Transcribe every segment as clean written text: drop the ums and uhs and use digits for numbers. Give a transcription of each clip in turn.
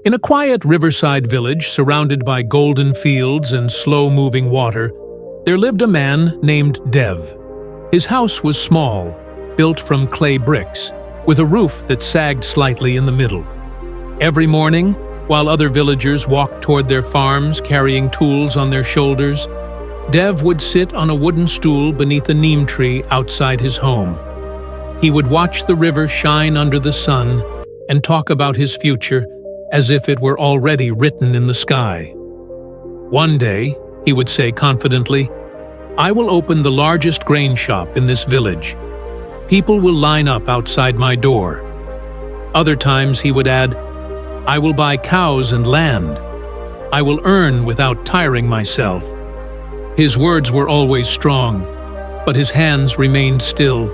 In a quiet riverside village surrounded by golden fields and slow-moving water, there lived a man named Dev. His house was small, built from clay bricks, with a roof that sagged slightly in the middle. Every morning, while other villagers walked toward their farms carrying tools on their shoulders, Dev would sit on a wooden stool beneath a neem tree outside his home. He would watch the river shine under the sun and talk about his future as if it were already written in the sky. One day, he would say confidently, "I will open the largest grain shop in this village. People will line up outside my door." Other times he would add, "I will buy cows and land. I will earn without tiring myself." His words were always strong, but his hands remained still.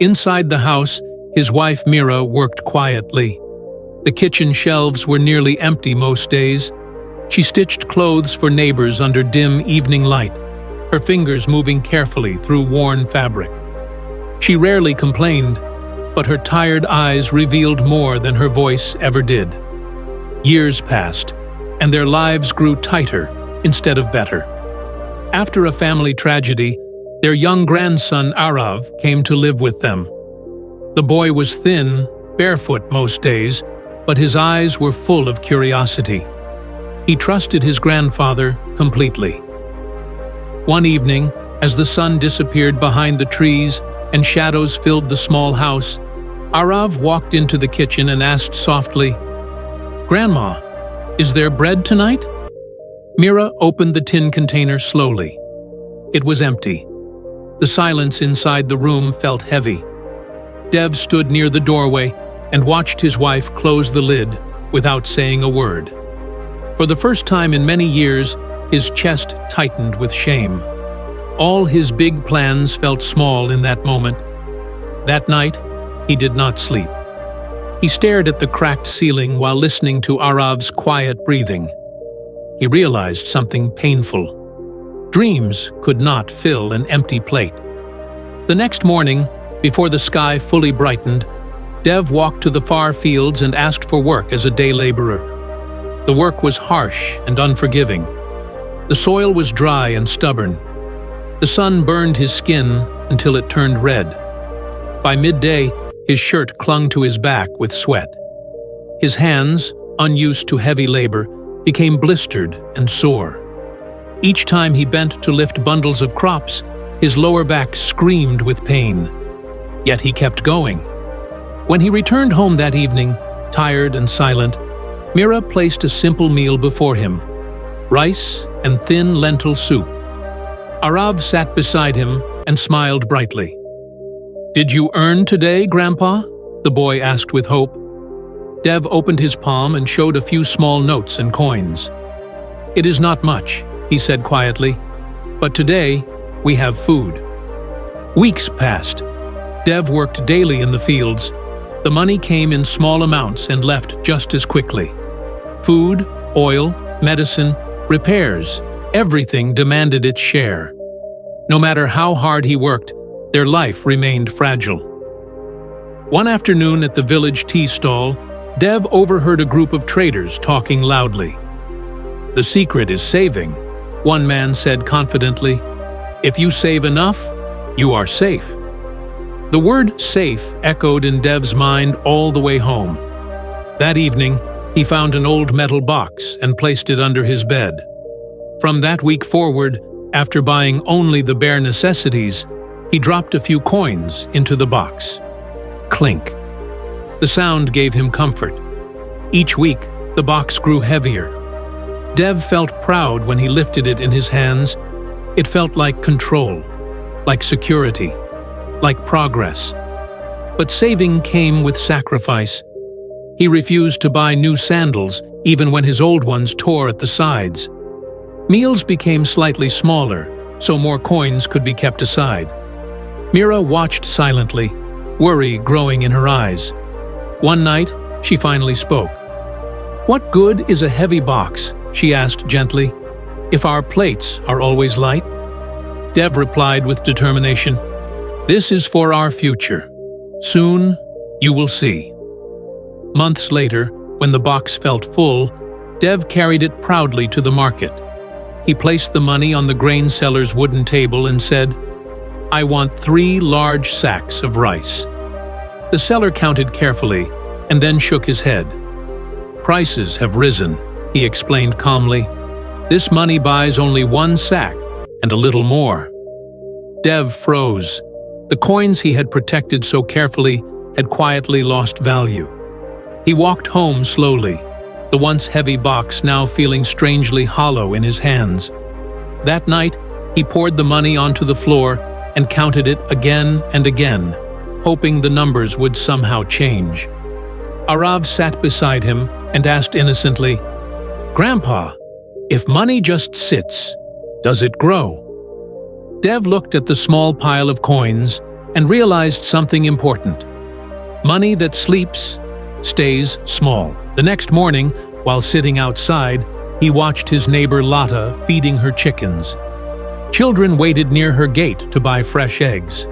Inside the house, his wife Mira worked quietly. The kitchen shelves were nearly empty most days. She stitched clothes for neighbors under dim evening light, her fingers moving carefully through worn fabric. She rarely complained, but her tired eyes revealed more than her voice ever did. Years passed, and their lives grew tighter instead of better. After a family tragedy, their young grandson Arav came to live with them. The boy was thin, barefoot most days, but his eyes were full of curiosity. He trusted his grandfather completely. One evening, as the sun disappeared behind the trees and shadows filled the small house, Arav walked into the kitchen and asked softly, "Grandma, is there bread tonight?" Mira opened the tin container slowly. It was empty. The silence inside the room felt heavy. Dev stood near the doorway and watched his wife close the lid without saying a word. For the first time in many years, his chest tightened with shame. All his big plans felt small in that moment. That night, he did not sleep. He stared at the cracked ceiling while listening to Arav's quiet breathing. He realized something painful. Dreams could not fill an empty plate. The next morning, before the sky fully brightened, Dev walked to the far fields and asked for work as a day laborer. The work was harsh and unforgiving. The soil was dry and stubborn. The sun burned his skin until it turned red. By midday, his shirt clung to his back with sweat. His hands, unused to heavy labor, became blistered and sore. Each time he bent to lift bundles of crops, his lower back screamed with pain. Yet he kept going. When he returned home that evening, tired and silent, Mira placed a simple meal before him: rice and thin lentil soup. Arav sat beside him and smiled brightly. "Did you earn today, Grandpa?" the boy asked with hope. Dev opened his palm and showed a few small notes and coins. "It is not much," he said quietly, "but today we have food." Weeks passed. Dev worked daily in the fields. The money came in small amounts and left just as quickly. Food, oil, medicine, repairs, everything demanded its share. No matter how hard he worked, their life remained fragile. One afternoon at the village tea stall, Dev overheard a group of traders talking loudly. "The secret is saving," one man said confidently. "If you save enough, you are safe." The word safe echoed in Dev's mind all the way home. That evening, he found an old metal box and placed it under his bed. From that week forward, after buying only the bare necessities, he dropped a few coins into the box. Clink. The sound gave him comfort. Each week, the box grew heavier. Dev felt proud when he lifted it in his hands. It felt like control, like security, like progress. But saving came with sacrifice. He refused to buy new sandals even when his old ones tore at the sides. Meals became slightly smaller, so more coins could be kept aside. Mira watched silently, worry growing in her eyes. One night, she finally spoke. "What good is a heavy box?" she asked gently, "if our plates are always light?" Dev replied with determination, "This is for our future. Soon, you will see." Months later, When the box felt full, Dev carried it proudly to the market. He placed the money on the grain seller's wooden table and said, "I want 3 large sacks of rice." The seller counted carefully and then shook his head. "Prices have risen," he explained calmly. "This money buys only 1 sack and a little more." Dev froze. The coins he had protected so carefully had quietly lost value. He walked home slowly, the once heavy box now feeling strangely hollow in his hands. That night, he poured the money onto the floor and counted it again and again, hoping the numbers would somehow change. Arav sat beside him and asked innocently, "Grandpa, if money just sits, does it grow?" Dev looked at the small pile of coins and realized something important. Money that sleeps stays small. The next morning, while sitting outside, he watched his neighbor Lotta feeding her chickens. Children waited near her gate to buy fresh eggs.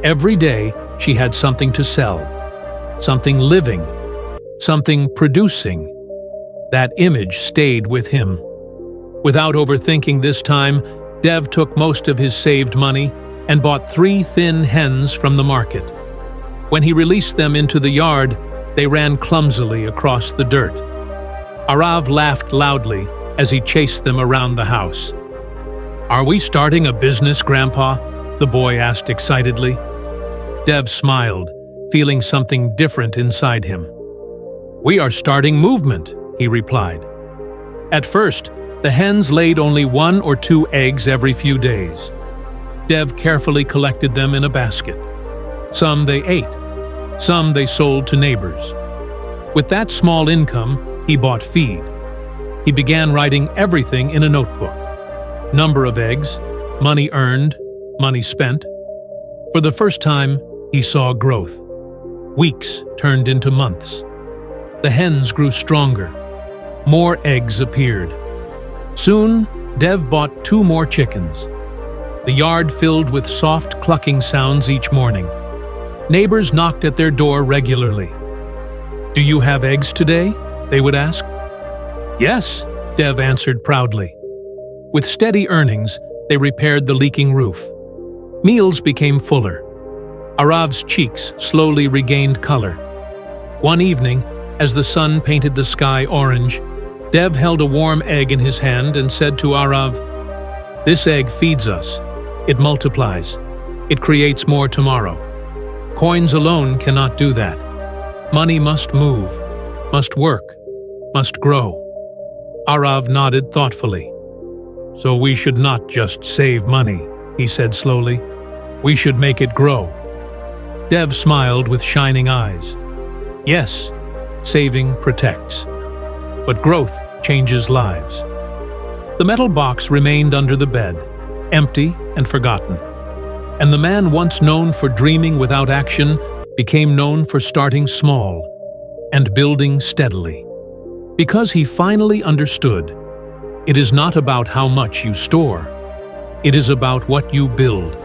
Every day, she had something to sell, something living, something producing. That image stayed with him. Without overthinking this time, Dev took most of his saved money and bought 3 thin hens from the market. When he released them into the yard, they ran clumsily across the dirt. Arav laughed loudly as he chased them around the house. "Are we starting a business, Grandpa?" the boy asked excitedly. Dev smiled, feeling something different inside him. "We are starting movement," he replied. At first, the hens laid only 1 or 2 eggs every few days. Dev carefully collected them in a basket. Some they ate, some they sold to neighbors. With that small income, he bought feed. He began writing everything in a notebook. Number of eggs, money earned, money spent. For the first time, he saw growth. Weeks turned into months. The hens grew stronger. More eggs appeared. Soon, Dev bought 2 more chickens. The yard filled with soft clucking sounds each morning. Neighbors knocked at their door regularly. "Do you have eggs today?" they would ask. "Yes," Dev answered proudly. With steady earnings, they repaired the leaking roof. Meals became fuller. Arav's cheeks slowly regained color. One evening, as the sun painted the sky orange, Dev held a warm egg in his hand and said to Arav, "This egg feeds us. It multiplies. It creates more tomorrow. Coins alone cannot do that. Money must move, must work, must grow." Arav nodded thoughtfully. "So we should not just save money," he said slowly. "We should make it grow." Dev smiled with shining eyes. "Yes, saving protects. But growth changes lives." The metal box remained under the bed, empty and forgotten. And the man once known for dreaming without action became known for starting small and building steadily. Because he finally understood, it is not about how much you store, it is about what you build.